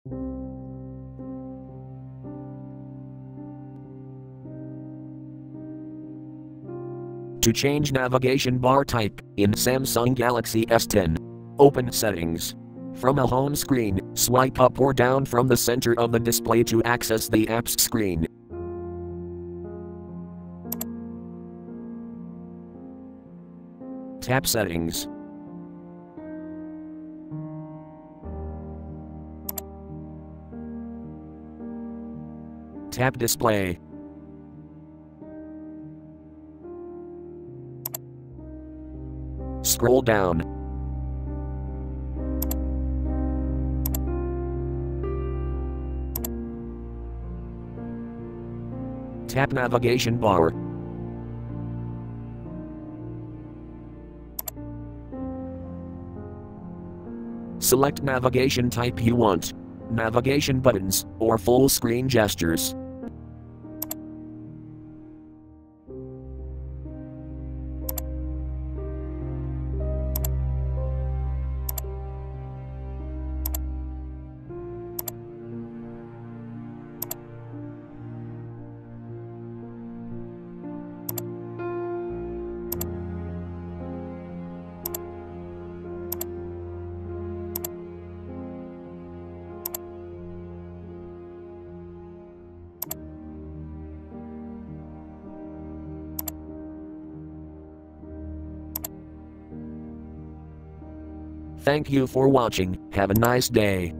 To change navigation bar type in Samsung Galaxy S10, open Settings. From a home screen, swipe up or down from the center of the display to access the apps screen. Tap Settings. Tap Display. Scroll down. Tap Navigation bar. Select navigation type you want. Navigation buttons or full screen gestures. Thank you for watching. Have a nice day.